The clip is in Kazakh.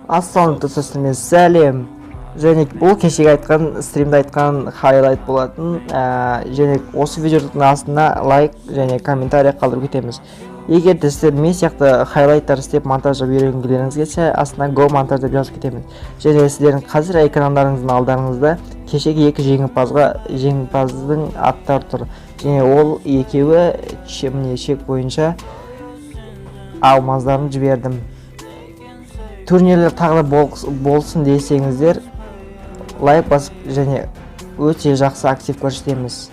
Ассалаумағалейкум достар, сәлем. Және бұл кешегі айтқан, стримде айтқан хайлайт болатын. Және осы видеоның астына лайк және комментарий қалдырып кетеміз. Егер де сіздер мен сияқты хайлайттар істеп монтажға үйренгілеріңіз келсе, астына го монтаж деп жазып кетемін. Және сіздердің қазір экрандарыңыздың алдарыңызда кешегі екі жеңімпаздың аттары тұр. Және ол екеуі міне шек бойынша алмаздарын жібердім. Турнирлер тағы болсын десеңіздер, лайк басып және өте жақсы актив көрсетеміз.